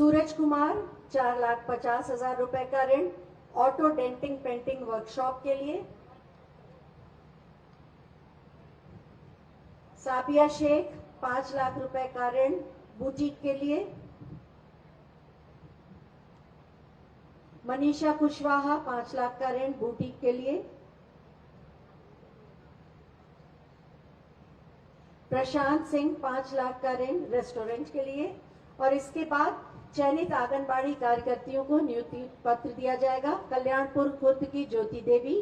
सूरज कुमार 4,50,000 रुपए का ऋण ऑटो डेंटिंग पेंटिंग वर्कशॉप के लिए। साबिया शेख 5 लाख रुपए का ऋण बुटीक के लिए। मनीषा कुशवाहा 5 लाख का ऋण बुटीक के लिए। प्रशांत सिंह 5 लाख का ऋण रेस्टोरेंट के लिए। और इसके बाद चयनित आंगनबाड़ी कार्यकर्तियों को नियुक्ति पत्र दिया जाएगा। कल्याणपुर खुर्द की ज्योति देवी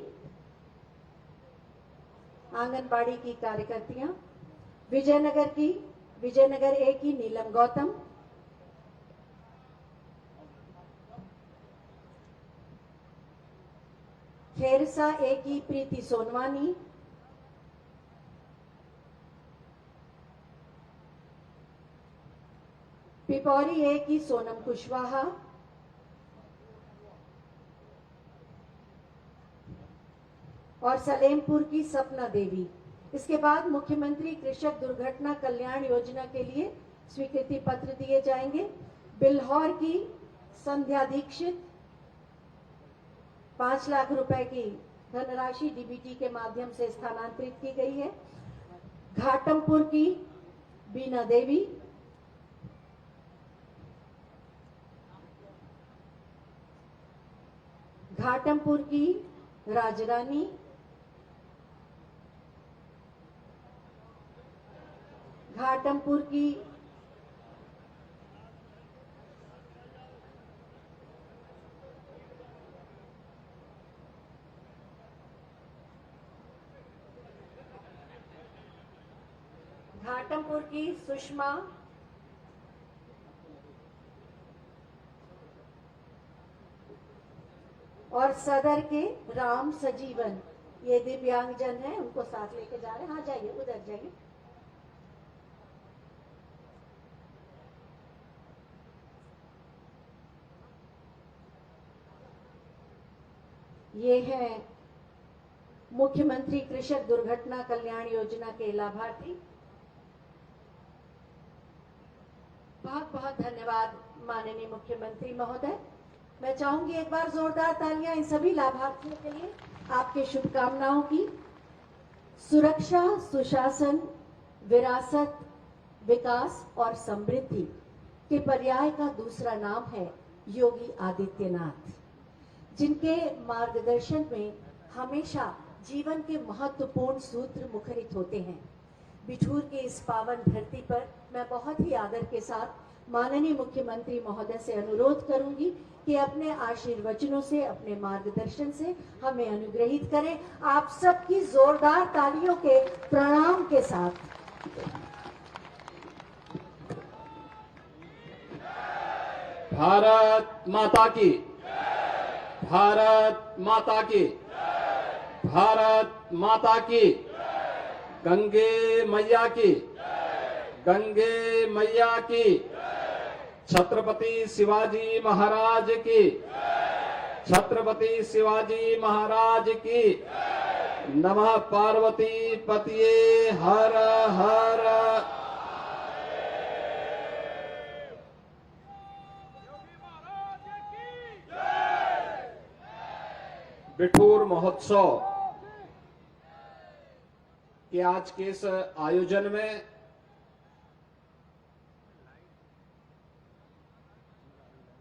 आंगनबाड़ी की कार्यकर्तियां। विजयनगर ए की नीलम गौतम। खेरसा ए की प्रीति सोनवानी। पिपौरी ए की सोनम कुशवाहा। और सलेमपुर की सपना देवी। इसके बाद मुख्यमंत्री कृषक दुर्घटना कल्याण योजना के लिए स्वीकृति पत्र दिए जाएंगे। बिल्हौर की संध्या दीक्षित 5 लाख रुपए की धनराशि डीबीटी के माध्यम से स्थानांतरित की गई है। घाटमपुर की बीना देवी। घाटमपुर की राजरानी। घाटमपुर की सुषमा। और सदर के राम सजीवन, ये दिव्यांगजन हैं, उनको साथ लेके जा रहे हैं। हाँ जाइए, उधर जाइए। ये हैं मुख्यमंत्री कृषक दुर्घटना कल्याण योजना के लाभार्थी। बहुत बहुत धन्यवाद माननीय मुख्यमंत्री महोदय। मैं चाहूंगी एक बार जोरदार तालियां इन सभी लाभार्थियों के लिए। आपके शुभकामनाओं की। सुरक्षा, सुशासन, विरासत, विकास और समृद्धि के पर्याय का दूसरा नाम है योगी आदित्यनाथ, जिनके मार्गदर्शन में हमेशा जीवन के महत्वपूर्ण सूत्र मुखरित होते हैं। बिठूर की इस पावन धरती पर मैं बहुत ही आदर के साथ माननीय मुख्यमंत्री महोदय से अनुरोध करूंगी कि अपने आशीर्वचनों से, अपने मार्गदर्शन से हमें अनुग्रहित करें। आप सबकी जोरदार तालियों के प्रणाम के साथ। भारत माता की, भारत माता की, भारत माता की। गंगे मैया की, गंगे मैया की। छत्रपति शिवाजी महाराज की, छत्रपति शिवाजी महाराज की। नमः पार्वती पतिये हर हर। बिठूर महोत्सव के आज के इस आयोजन में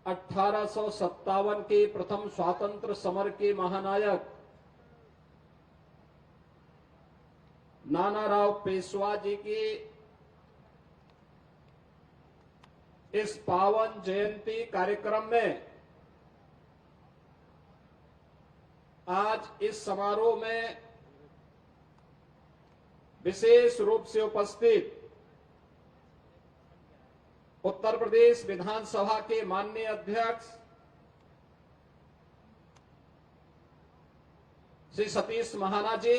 अठारह के प्रथम स्वातंत्र समर के महानायक नानाराव पेशवा जी की इस पावन जयंती कार्यक्रम में आज इस समारोह में विशेष रूप से उपस्थित उत्तर प्रदेश विधानसभा के माननीय अध्यक्ष श्री सतीश महाना जी,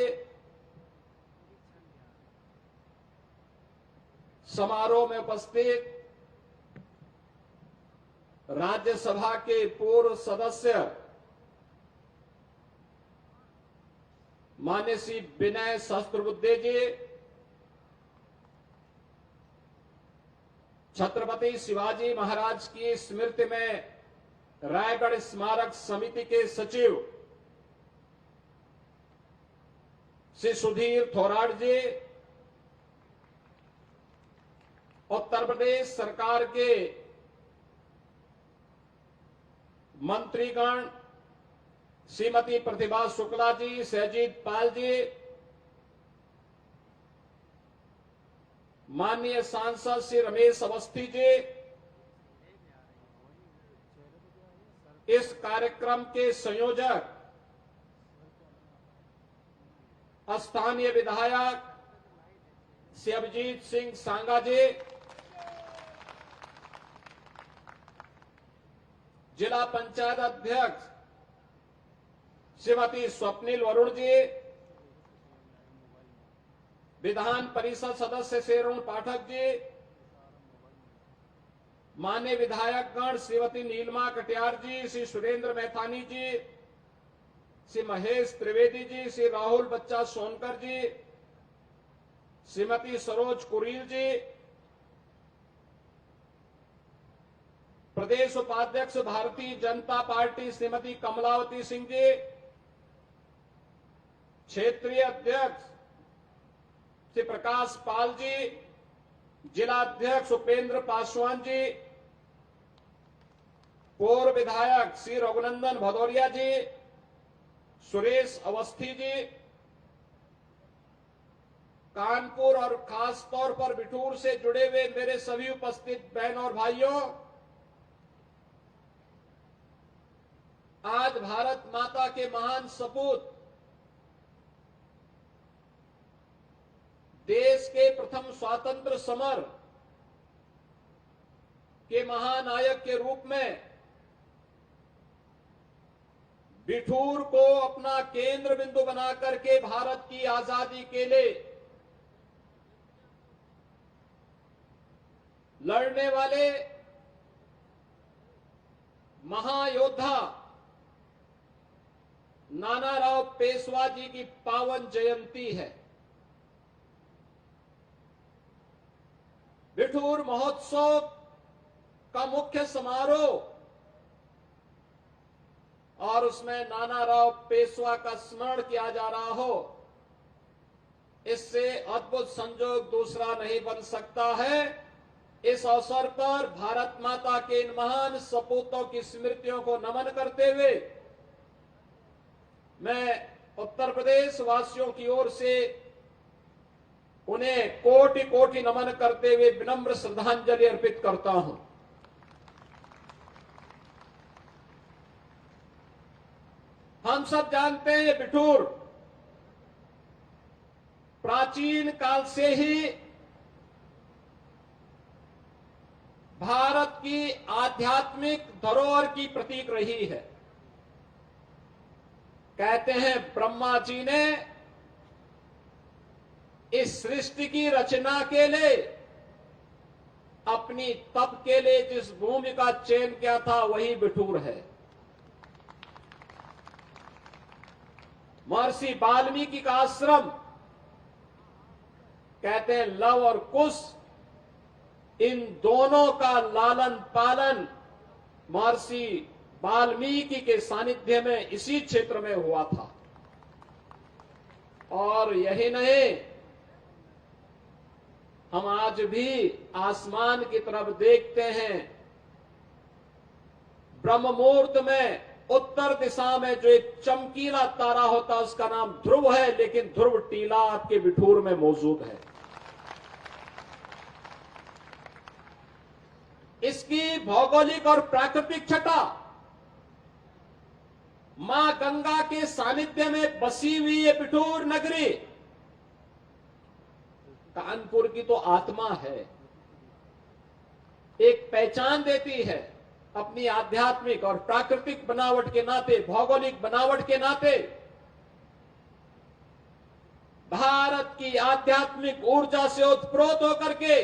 समारोह में उपस्थित राज्यसभा के पूर्व सदस्य मान्य श्री विनय सहस्त्रबुद्धे जी, छत्रपति शिवाजी महाराज की स्मृति में रायगढ़ स्मारक समिति के सचिव श्री सुधीर थोराट जी, उत्तर प्रदेश सरकार के मंत्रीगण श्रीमती प्रतिभा शुक्ला जी, सहजीत पाल जी, माननीय सांसद श्री रमेश अवस्थी जी, इस कार्यक्रम के संयोजक स्थानीय विधायक श्री अभिजीत सिंह सांगा जी, जिला पंचायत अध्यक्ष श्रीमती स्वप्निल वरुण जी, विधान परिषद सदस्य श्री अरुण पाठक जी, माननीय विधायकगण श्रीमती नीलमा कटियार जी, श्री सुरेंद्र मैथानी जी, श्री महेश त्रिवेदी जी, श्री राहुल बच्चा सोनकर जी, श्रीमती सरोज कुरील जी, प्रदेश उपाध्यक्ष भारतीय जनता पार्टी श्रीमती कमलावती सिंह जी, क्षेत्रीय अध्यक्ष श्री प्रकाश पाल जी, जिला अध्यक्ष उपेंद्र पासवान जी, पूर्व विधायक श्री रघुनंदन भदौरिया जी, सुरेश अवस्थी जी, कानपुर और खास तौर पर बिठूर से जुड़े हुए मेरे सभी उपस्थित बहन और भाइयों, आज भारत माता के महान सपूत, देश के प्रथम स्वतंत्र समर के महानायक के रूप में बिठूर को अपना केंद्र बिंदु बनाकर के भारत की आजादी के लिए लड़ने वाले महायोद्धा नानाराव पेशवा जी की पावन जयंती है। बिठूर महोत्सव का मुख्य समारोह और उसमें नानाराव पेशवा का स्मरण किया जा रहा हो, इससे अद्भुत संयोग दूसरा नहीं बन सकता है। इस अवसर पर भारत माता के इन महान सपूतों की स्मृतियों को नमन करते हुए मैं उत्तर प्रदेश वासियों की ओर से उन्हें कोटि कोटि नमन करते हुए विनम्र श्रद्धांजलि अर्पित करता हूं। हम सब जानते हैं बिठूर प्राचीन काल से ही भारत की आध्यात्मिक धरोहर की प्रतीक रही है। कहते हैं ब्रह्मा जी ने इस सृष्टि की रचना के लिए अपनी तप के लिए जिस भूमि का चयन किया था वही बिठूर है। महर्षि वाल्मीकि का आश्रम, कहते हैं लव और कुश, इन दोनों का लालन पालन महर्षि वाल्मीकि के सानिध्य में इसी क्षेत्र में हुआ था। और यही नहीं, हम आज भी आसमान की तरफ देखते हैं, ब्रह्म मुहूर्त में उत्तर दिशा में जो एक चमकीला तारा होता है उसका नाम ध्रुव है, लेकिन ध्रुव टीला आपके बिठूर में मौजूद है। इसकी भौगोलिक और प्राकृतिक छटा मां गंगा के सानिध्य में बसी हुई ये बिठूर नगरी कानपुर की तो आत्मा है, एक पहचान देती है अपनी आध्यात्मिक और प्राकृतिक बनावट के नाते, भौगोलिक बनावट के नाते। भारत की आध्यात्मिक ऊर्जा से उत्प्रोत होकर के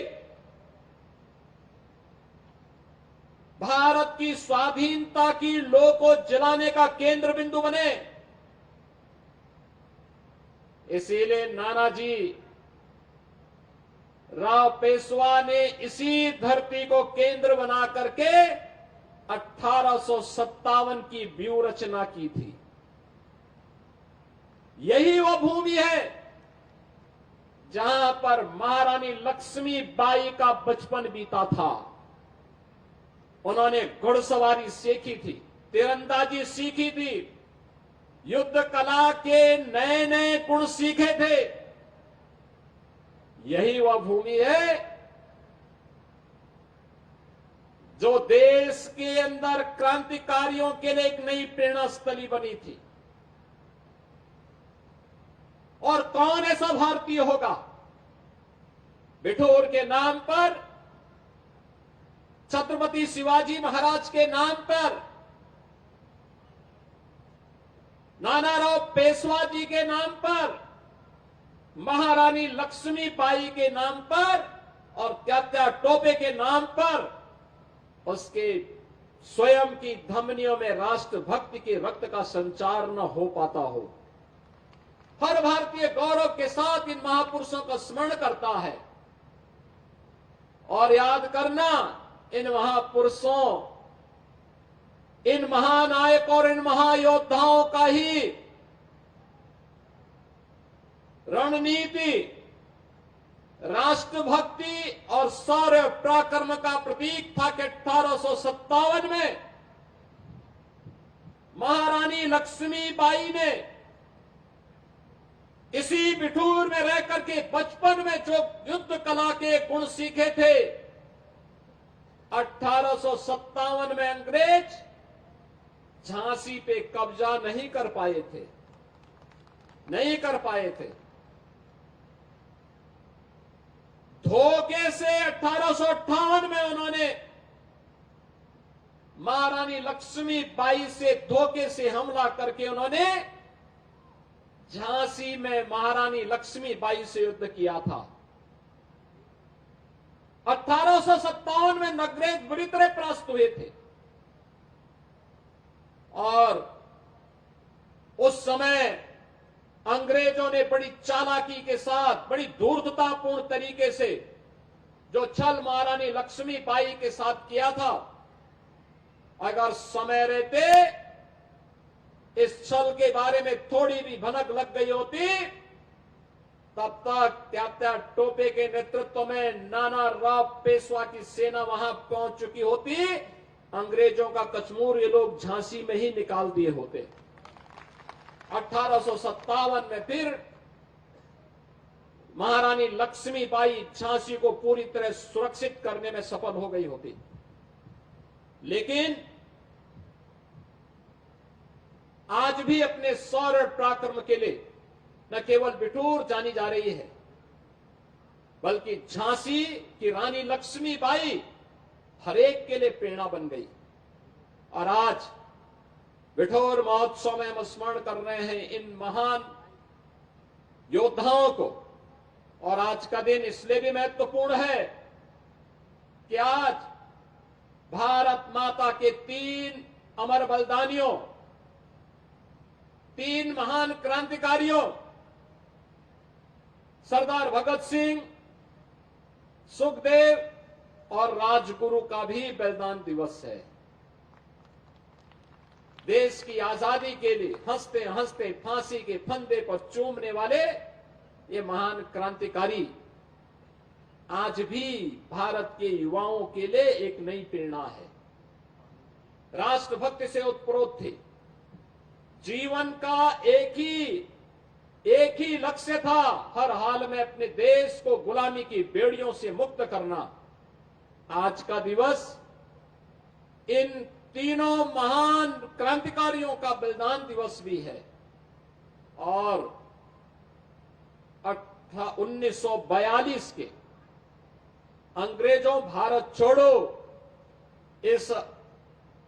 भारत की स्वाधीनता की लौ को जलाने का केंद्र बिंदु बने। इसीलिए नानाजी राव पेशवा ने इसी धरती को केंद्र बना करके 1857 की व्यूह रचना की थी। यही वो भूमि है जहां पर महारानी लक्ष्मीबाई का बचपन बीता था। उन्होंने घुड़सवारी सीखी थी, तीरंदाजी सीखी थी, युद्ध कला के नए नए गुण सीखे थे। यही वह भूमि है जो देश के अंदर क्रांतिकारियों के लिए एक नई प्रेरणा स्थली बनी थी। और कौन ऐसा भारतीय होगा बिठूर के नाम पर, छत्रपति शिवाजी महाराज के नाम पर, नानाराव पेशवा जी के नाम पर, महारानी लक्ष्मीबाई के नाम पर और त्यात्या टोपे के नाम पर उसके स्वयं की धमनियों में राष्ट्रभक्ति के रक्त का संचार न हो पाता हो। हर भारतीय गौरव के साथ इन महापुरुषों का स्मरण करता है और याद करना, इन महापुरुषों, इन महानायक और इन महायोद्धाओं का ही रणनीति, राष्ट्रभक्ति और शौर्य पराक्रम का प्रतीक था कि 1857 में महारानी लक्ष्मीबाई ने इसी बिठूर में रह करके बचपन में जो युद्ध कला के गुण सीखे थे, 1857 में अंग्रेज झांसी पे कब्जा नहीं कर पाए थे, नहीं कर पाए थे। धोखे से 1858 में उन्होंने महारानी लक्ष्मीबाई से धोखे से हमला करके उन्होंने झांसी में महारानी लक्ष्मीबाई से युद्ध किया था। 1857 में अंग्रेज बुरी तरह परास्त हुए थे और उस समय अंग्रेजों ने बड़ी चालाकी के साथ, बड़ी धूर्ततापूर्ण तरीके से जो छल महारानी लक्ष्मीबाई के साथ किया था, अगर समय रहते इस छल के बारे में थोड़ी भी भनक लग गई होती, तब तक त्यात्या टोपे के नेतृत्व में नाना राव पेशवा की सेना वहां पहुंच चुकी होती। अंग्रेजों का कचमूर ये लोग झांसी में ही निकाल दिए होते। 1857 में फिर महारानी लक्ष्मीबाई झांसी को पूरी तरह सुरक्षित करने में सफल हो गई होती। लेकिन आज भी अपने शौर्य पराक्रम के लिए न केवल बिठूर जानी जा रही है, बल्कि झांसी की रानी लक्ष्मीबाई हर एक के लिए प्रेरणा बन गई। और आज बिठूर महोत्सव में हम स्मरण कर रहे हैं इन महान योद्धाओं को। और आज का दिन इसलिए भी महत्वपूर्ण है कि आज भारत माता के 3 अमर बलिदानियों, 3 महान क्रांतिकारियों, सरदार भगत सिंह, सुखदेव और राजगुरु का भी बलिदान दिवस है। देश की आजादी के लिए हंसते हंसते फांसी के फंदे पर चूमने वाले ये महान क्रांतिकारी आज भी भारत के युवाओं के लिए एक नई प्रेरणा है। राष्ट्रभक्ति से उत्प्रोत थे। जीवन का एक ही लक्ष्य था, हर हाल में अपने देश को गुलामी की बेड़ियों से मुक्त करना। आज का दिवस इन तीनों महान क्रांतिकारियों का बलिदान दिवस भी है। और 1942 के अंग्रेजों भारत छोड़ो इस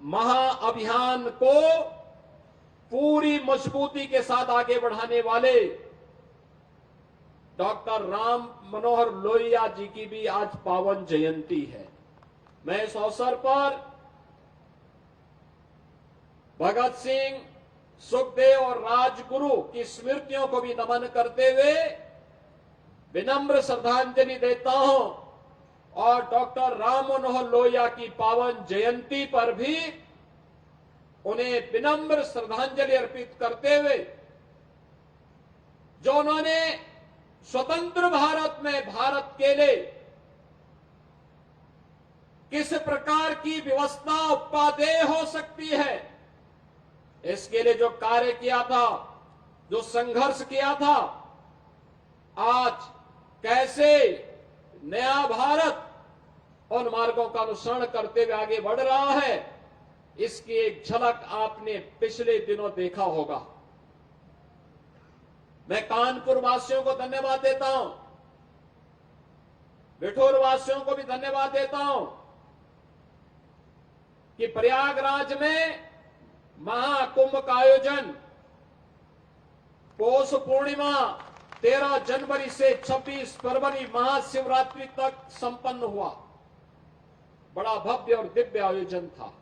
महाअभियान को पूरी मजबूती के साथ आगे बढ़ाने वाले डॉक्टर राम मनोहर लोहिया जी की भी आज पावन जयंती है। मैं इस अवसर पर भगत सिंह, सुखदेव और राजगुरु की स्मृतियों को भी नमन करते हुए विनम्र श्रद्धांजलि देता हूं और डॉक्टर राम मनोहर लोहिया की पावन जयंती पर भी उन्हें विनम्र श्रद्धांजलि अर्पित करते हुए जो उन्होंने स्वतंत्र भारत में भारत के लिए किस प्रकार की व्यवस्था उपादेय हो सकती है, इसके लिए जो कार्य किया था, जो संघर्ष किया था, आज कैसे नया भारत उन मार्गों का अनुसरण करते हुए आगे बढ़ रहा है, इसकी एक झलक आपने पिछले दिनों देखा होगा। मैं कानपुर वासियों को धन्यवाद देता हूं, बिठूर वासियों को भी धन्यवाद देता हूं कि प्रयागराज में महाकुंभ का आयोजन पौष पूर्णिमा 13 जनवरी से 26 फरवरी महाशिवरात्रि तक संपन्न हुआ। बड़ा भव्य और दिव्य आयोजन था।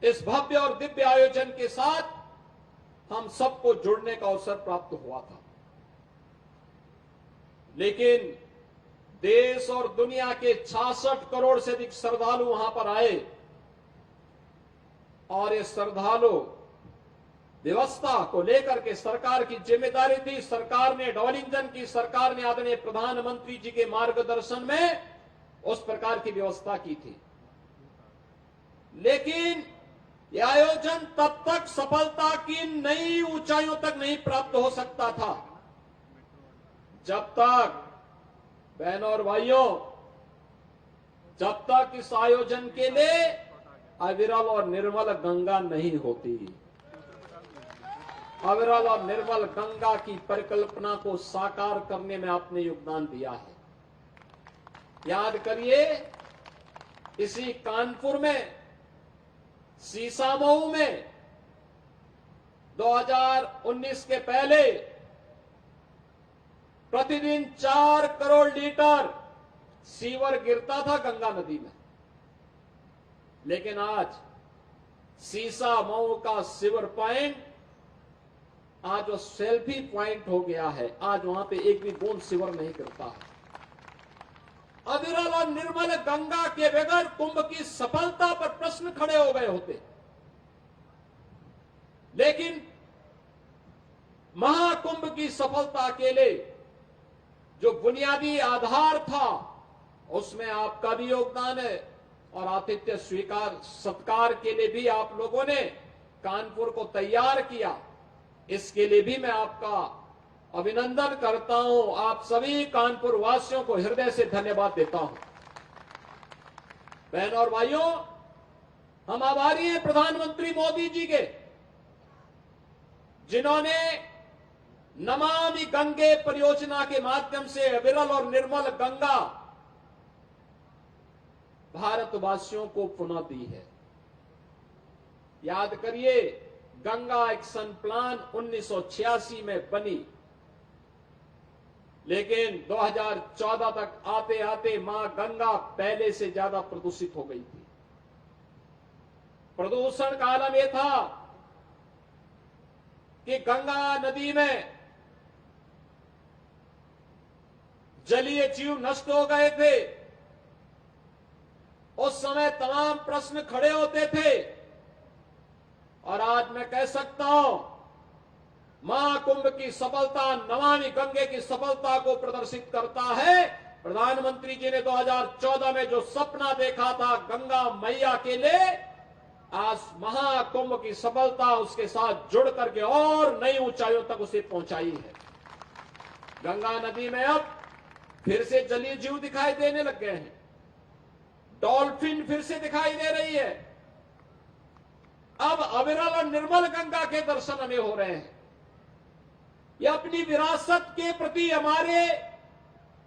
इस भव्य और दिव्य आयोजन के साथ हम सबको जुड़ने का अवसर प्राप्त हुआ था, लेकिन देश और दुनिया के 66 करोड़ से अधिक श्रद्धालु वहां पर आए और ये श्रद्धालु व्यवस्था को लेकर के सरकार की जिम्मेदारी थी। सरकार ने डबल इंजन की सरकार ने आदरणीय प्रधानमंत्री जी के मार्गदर्शन में उस प्रकार की व्यवस्था की थी, लेकिन यह आयोजन तब तक सफलता की नई ऊंचाइयों तक नहीं प्राप्त हो सकता था जब तक, बहनों और भाइयों, जब तक इस आयोजन के लिए अविरल और निर्मल गंगा नहीं होती। अविरल और निर्मल गंगा की परिकल्पना को साकार करने में आपने योगदान दिया है। याद करिए, इसी कानपुर में, सीसामऊ में 2019 के पहले प्रतिदिन 4 करोड़ लीटर सीवर गिरता था गंगा नदी में, लेकिन आज सीसामऊ का सीवर पॉइंट आज वो सेल्फी पॉइंट हो गया है। आज वहां पे एक भी बूंद सीवर नहीं गिरता है। अविरल और निर्मल गंगा के बगैर कुंभ की सफलता पर प्रश्न खड़े हो गए होते, लेकिन महाकुंभ की सफलता के लिए जो बुनियादी आधार था उसमें आपका भी योगदान है और आतिथ्य स्वीकार सत्कार के लिए भी आप लोगों ने कानपुर को तैयार किया। इसके लिए भी मैं आपका अभिनंदन करता हूं। आप सभी कानपुर वासियों को हृदय से धन्यवाद देता हूं। बहनों और भाइयों, हम आभारी हैं प्रधानमंत्री मोदी जी के, जिन्होंने नमामि गंगे परियोजना के माध्यम से अविरल और निर्मल गंगा भारतवासियों को पुनः दी है। याद करिए, गंगा एक्शन प्लान 1986 में बनी, लेकिन 2014 तक आते आते मां गंगा पहले से ज्यादा प्रदूषित हो गई थी। प्रदूषण का आलम यह था कि गंगा नदी में जलीय जीव नष्ट हो गए थे। उस समय तमाम प्रश्न खड़े होते थे और आज मैं कह सकता हूं, महाकुंभ की सफलता नमामि गंगे की सफलता को प्रदर्शित करता है। प्रधानमंत्री जी ने 2014 में जो सपना देखा था गंगा मैया के लिए, आज महाकुंभ की सफलता उसके साथ जुड़ करके और नई ऊंचाइयों तक उसे पहुंचाई है। गंगा नदी में अब फिर से जलीय जीव दिखाई देने लग गए हैं। डॉल्फिन फिर से दिखाई दे रही है। अब अविरल और निर्मल गंगा के दर्शन हमें हो रहे हैं। यह अपनी विरासत के प्रति हमारे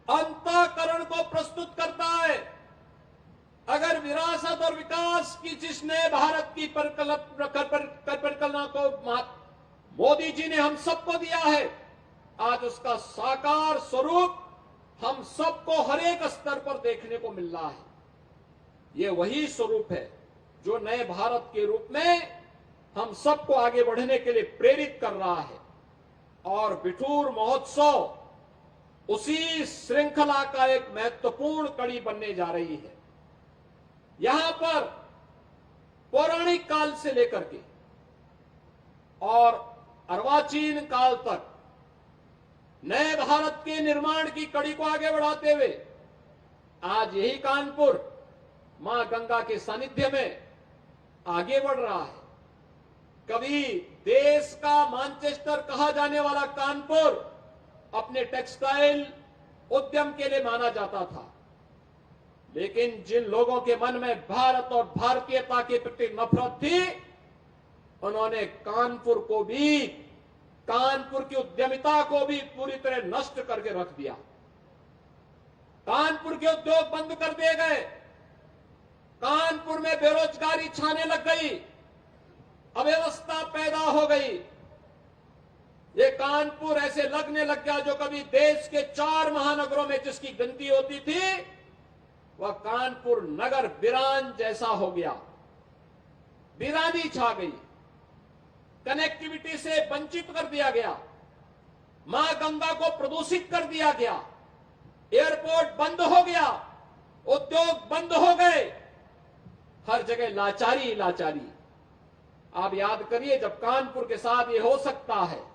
अंतःकरण को प्रस्तुत करता है। अगर विरासत और विकास की जिस नए भारत की परिकल्पना को मोदी जी ने हम सबको दिया है, आज उसका साकार स्वरूप हम सबको हर एक स्तर पर देखने को मिल रहा है। ये वही स्वरूप है जो नए भारत के रूप में हम सबको आगे बढ़ने के लिए प्रेरित कर रहा है। और बिठूर महोत्सव उसी श्रृंखला का एक महत्वपूर्ण कड़ी बनने जा रही है। यहां पर पौराणिक काल से लेकर के और अर्वाचीन काल तक नए भारत के निर्माण की कड़ी को आगे बढ़ाते हुए आज यही कानपुर मां गंगा के सानिध्य में आगे बढ़ रहा है। कभी देश का मैनचेस्टर कहा जाने वाला कानपुर अपने टेक्सटाइल उद्यम के लिए माना जाता था, लेकिन जिन लोगों के मन में भारत और भारतीयता के प्रति नफरत थी, उन्होंने कानपुर को भी, कानपुर की उद्यमिता को भी पूरी तरह नष्ट करके रख दिया। कानपुर के उद्योग बंद कर दिए गए, कानपुर में बेरोजगारी छाने लग गई, अव्यवस्था पैदा हो गई। ये कानपुर ऐसे लगने लग गया जो कभी देश के 4 महानगरों में जिसकी गिनती होती थी, वह कानपुर नगर वीरान जैसा हो गया। वीरानी छा गई, कनेक्टिविटी से वंचित कर दिया गया, मां गंगा को प्रदूषित कर दिया गया, एयरपोर्ट बंद हो गया, उद्योग बंद हो गए, हर जगह लाचारी लाचारी। आप याद करिए, जब कानपुर के साथ ये हो सकता है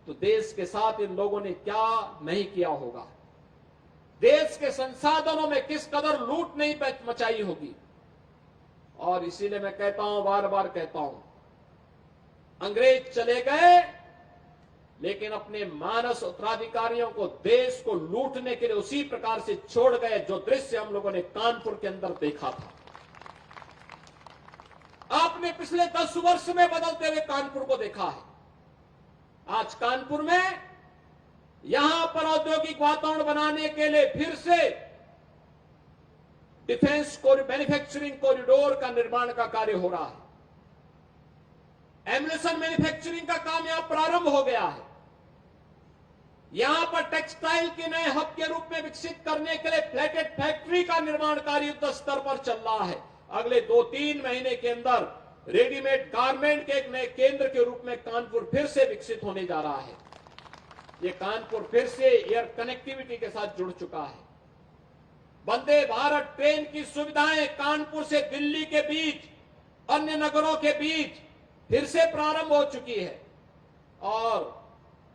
तो देश के साथ इन लोगों ने क्या नहीं किया होगा, देश के संसाधनों में किस कदर लूट नहीं मचाई होगी। और इसीलिए मैं कहता हूं, बार बार कहता हूं, अंग्रेज चले गए लेकिन अपने मानस उत्तराधिकारियों को, देश को लूटने के लिए उसी प्रकार से छोड़ गए जो दृश्य हम लोगों ने कानपुर के अंदर देखा था। आपने पिछले 10 वर्ष में बदलते हुए कानपुर को देखा है। आज कानपुर में यहां पर औद्योगिक वातावरण बनाने के लिए फिर से डिफेंस मैन्युफैक्चरिंग कॉरिडोर का निर्माण का कार्य हो रहा है। एम्युनिशन मैन्युफैक्चरिंग का काम यहां प्रारंभ हो गया है। यहां पर टेक्सटाइल के नए हब के रूप में विकसित करने के लिए फ्लैटेड फैक्ट्री का निर्माण कार्य युद्ध स्तर पर चल रहा है। अगले 2-3 महीने के अंदर रेडीमेड गारमेंट के एक नए केंद्र के रूप में कानपुर फिर से विकसित होने जा रहा है। ये कानपुर फिर से एयर कनेक्टिविटी के साथ जुड़ चुका है। वंदे भारत ट्रेन की सुविधाएं कानपुर से दिल्ली के बीच, अन्य नगरों के बीच फिर से प्रारंभ हो चुकी है। और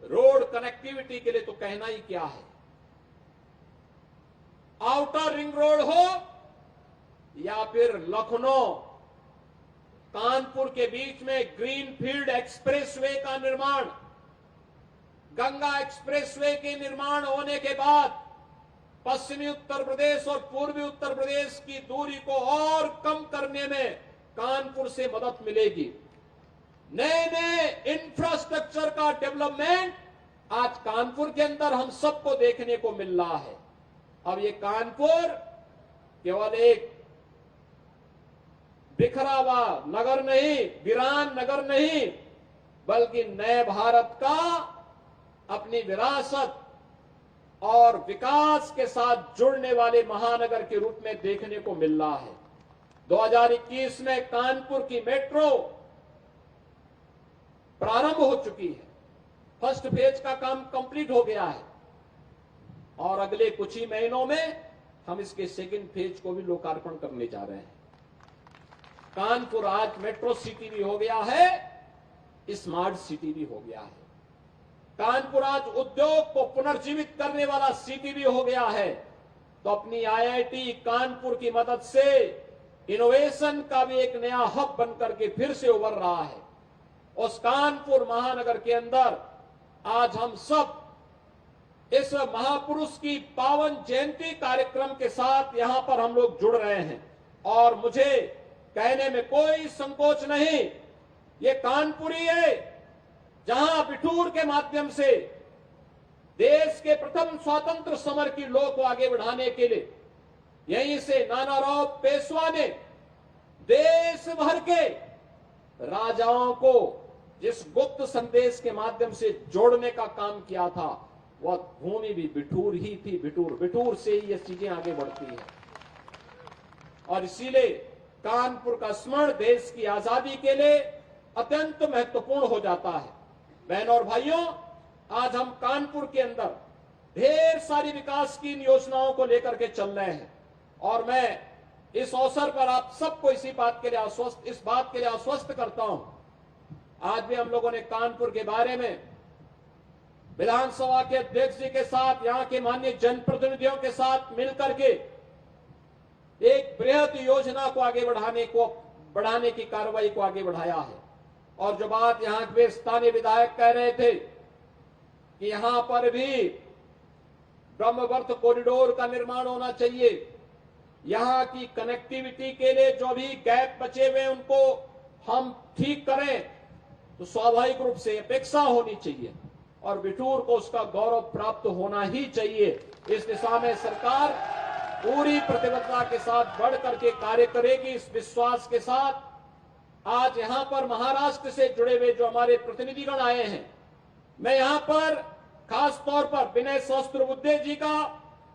रोड कनेक्टिविटी के लिए तो कहना ही क्या है। आउटर रिंग रोड हो या फिर लखनऊ कानपुर के बीच में ग्रीनफील्ड एक्सप्रेसवे का निर्माण, गंगा एक्सप्रेसवे के निर्माण होने के बाद पश्चिमी उत्तर प्रदेश और पूर्वी उत्तर प्रदेश की दूरी को और कम करने में कानपुर से मदद मिलेगी। नए नए इंफ्रास्ट्रक्चर का डेवलपमेंट आज कानपुर के अंदर हम सबको देखने को मिल रहा है। अब ये कानपुर केवल एक बिखरा हुआ नगर नहीं, वीरान नगर नहीं, बल्कि नए भारत का अपनी विरासत और विकास के साथ जुड़ने वाले महानगर के रूप में देखने को मिल रहा है। 2021 में कानपुर की मेट्रो प्रारंभ हो चुकी है। फर्स्ट फेज का काम कंप्लीट हो गया है और अगले कुछ ही महीनों में हम इसके सेकंड फेज को भी लोकार्पण करने जा रहे हैं। कानपुर आज मेट्रो सिटी भी हो गया है, स्मार्ट सिटी भी हो गया है। कानपुर आज उद्योग को पुनर्जीवित करने वाला सिटी भी हो गया है। तो अपनी आईआईटी कानपुर की मदद से इनोवेशन का भी एक नया हब बनकर के फिर से उभर रहा है। उस कानपुर महानगर के अंदर आज हम सब इस महापुरुष की पावन जयंती कार्यक्रम के साथ यहां पर हम लोग जुड़ रहे हैं। और मुझे कहने में कोई संकोच नहीं, ये कानपुर ही है जहां बिठूर के माध्यम से देश के प्रथम स्वतंत्र समर की लौ को आगे बढ़ाने के लिए यहीं से नानाराव पेशवा ने देश भर के राजाओं को जिस गुप्त संदेश के माध्यम से जोड़ने का काम किया था, वह भूमि भी बिठूर ही थी। बिठूर से ही ये चीजें आगे बढ़ती है। और इसीलिए कानपुर का स्मरण देश की आजादी के लिए अत्यंत महत्वपूर्ण हो जाता है। बहनों और भाइयों, आज हम कानपुर के अंदर ढेर सारी विकास की इन योजनाओं को लेकर के चल रहे हैं। और मैं इस अवसर पर आप सबको इस बात के लिए आश्वस्त करता हूं। आज भी हम लोगों ने कानपुर के बारे में विधानसभा के अध्यक्ष जी के साथ, यहां के माननीय जनप्रतिनिधियों के साथ मिलकर के एक बृहद योजना को आगे बढ़ाने की कार्रवाई को आगे बढ़ाया है। और जो बात यहां के स्थानीय विधायक कह रहे थे कि यहां पर भी ब्रह्मवर्त कॉरिडोर का निर्माण होना चाहिए, यहां की कनेक्टिविटी के लिए जो भी गैप बचे हुए उनको हम ठीक करें, तो स्वाभाविक रूप से अपेक्षा होनी चाहिए और बिठूर को उसका गौरव प्राप्त होना ही चाहिए। इस दिशा में सरकार पूरी प्रतिबद्धता के साथ बढ़ करके कार्य करेगी। इस विश्वास के साथ आज यहां पर महाराष्ट्र से जुड़े हुए जो हमारे प्रतिनिधिगण आए हैं, मैं यहां पर खास तौर पर विनय सहस्त्रबुद्धे जी का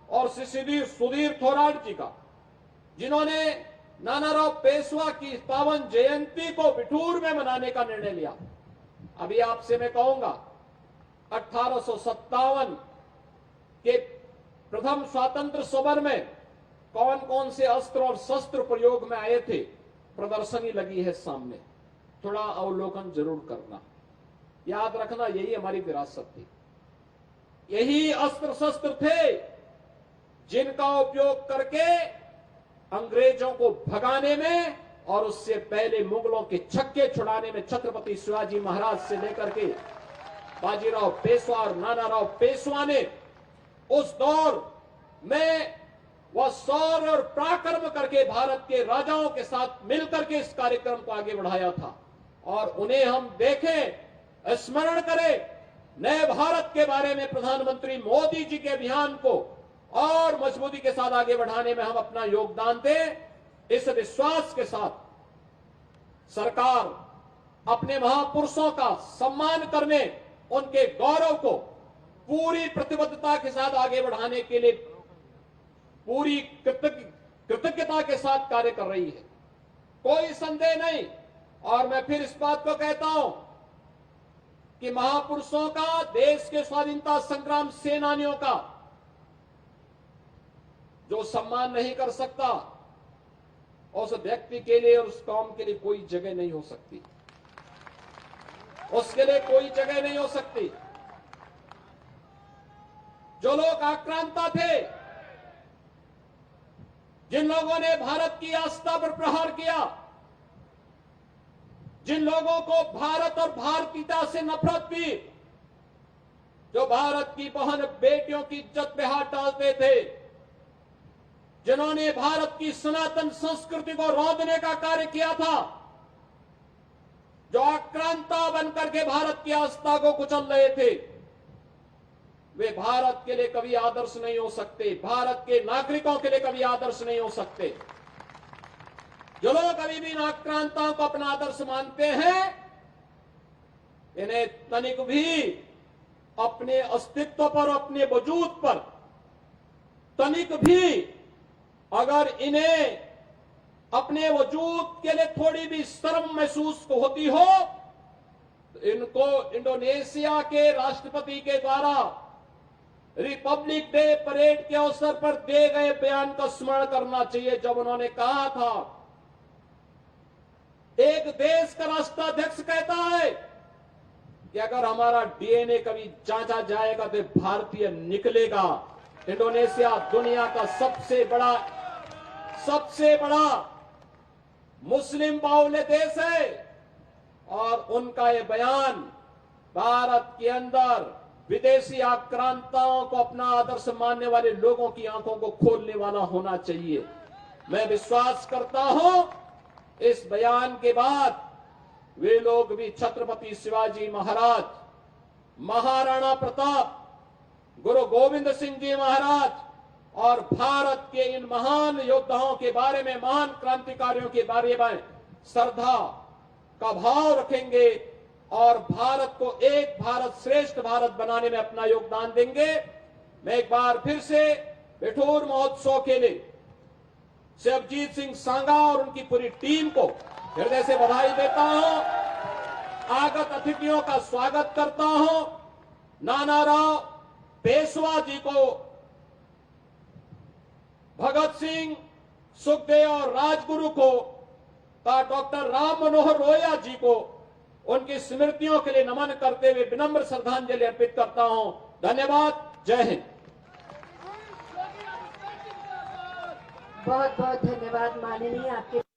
और श्री सुधीर थोराट जी का, जिन्होंने नानाराव पेशवा की पावन जयंती को बिठूर में मनाने का निर्णय लिया। अभी आपसे मैं कहूंगा 1857 के प्रथम स्वातंत्र समर में कौन कौन से अस्त्र और शस्त्र प्रयोग में आए थे, प्रदर्शनी लगी है सामने, थोड़ा अवलोकन जरूर करना। याद रखना, यही हमारी विरासत थी, यही अस्त्र शस्त्र थे जिनका उपयोग करके अंग्रेजों को भगाने में और उससे पहले मुगलों के छक्के छुड़ाने में छत्रपति शिवाजी महाराज से लेकर के बाजीराव पेशवा और नानाराव पेशवा ने उस दौर में वह शौर्य और पराक्रम करके भारत के राजाओं के साथ मिलकर के इस कार्यक्रम को आगे बढ़ाया था। और उन्हें हम देखें, स्मरण करें, नए भारत के बारे में प्रधानमंत्री मोदी जी के अभियान को और मजबूती के साथ आगे बढ़ाने में हम अपना योगदान दें। इस विश्वास के साथ सरकार अपने महापुरुषों का सम्मान करने, उनके गौरव को पूरी प्रतिबद्धता के साथ आगे बढ़ाने के लिए पूरी कृतज्ञता के साथ कार्य कर रही है, कोई संदेह नहीं। और मैं फिर इस बात को कहता हूं कि महापुरुषों का, देश के स्वाधीनता संग्राम सेनानियों का जो सम्मान नहीं कर सकता, उस व्यक्ति के लिए और उस कौम के लिए कोई जगह नहीं हो सकती, उसके लिए कोई जगह नहीं हो सकती। जो लोग आक्रांता थे, जिन लोगों ने भारत की आस्था पर प्रहार किया, जिन लोगों को भारत और भारतीयता से नफरत थी, जो भारत की बहन बेटियों की इज्जत पे हाथ डालते थे, जिन्होंने भारत की सनातन संस्कृति को रौंदने का कार्य किया था, जो आक्रांता बनकर के भारत की आस्था को कुचल रहे थे, वे भारत के लिए कभी आदर्श नहीं हो सकते, भारत के नागरिकों के लिए कभी आदर्श नहीं हो सकते। जो लोग अभी भी आक्रांताओं को अपना आदर्श मानते हैं, इन्हें तनिक भी अपने अस्तित्व पर, अपने वजूद पर तनिक भी अगर इन्हें अपने वजूद के लिए थोड़ी भी शर्म महसूस होती हो, तो इनको इंडोनेशिया के राष्ट्रपति के द्वारा रिपब्लिक डे परेड के अवसर पर दिए गए बयान का स्मरण करना चाहिए, जब उन्होंने कहा था, एक देश का राष्ट्राध्यक्ष कहता है कि अगर हमारा डीएनए कभी जांचा जाएगा तो भारतीय निकलेगा। इंडोनेशिया दुनिया का सबसे बड़ा मुस्लिम बाहुल्य देश है और उनका यह बयान भारत के अंदर विदेशी आक्रांताओं को अपना आदर्श मानने वाले लोगों की आंखों को खोलने वाला होना चाहिए। मैं विश्वास करता हूं इस बयान के बाद वे लोग भी छत्रपति शिवाजी महाराज, महाराणा प्रताप, गुरु गोविंद सिंह जी महाराज और भारत के इन महान योद्धाओं के बारे में, महान क्रांतिकारियों के बारे में श्रद्धा का भाव रखेंगे और भारत को एक भारत श्रेष्ठ भारत बनाने में अपना योगदान देंगे। मैं एक बार फिर से बिठूर महोत्सव के लिए शिवजीत सिंह सांगा और उनकी पूरी टीम को हृदय से बधाई देता हूं, आगत अतिथियों का स्वागत करता हूं। नानाराव पेशवा जी को, भगत सिंह, सुखदेव और राजगुरु को, डॉक्टर राम मनोहर रोया जी को उनकी स्मृतियों के लिए नमन करते हुए विनम्र श्रद्धांजलि अर्पित करता हूं। धन्यवाद। जय हिंद। बहुत बहुत धन्यवाद माननीय आपके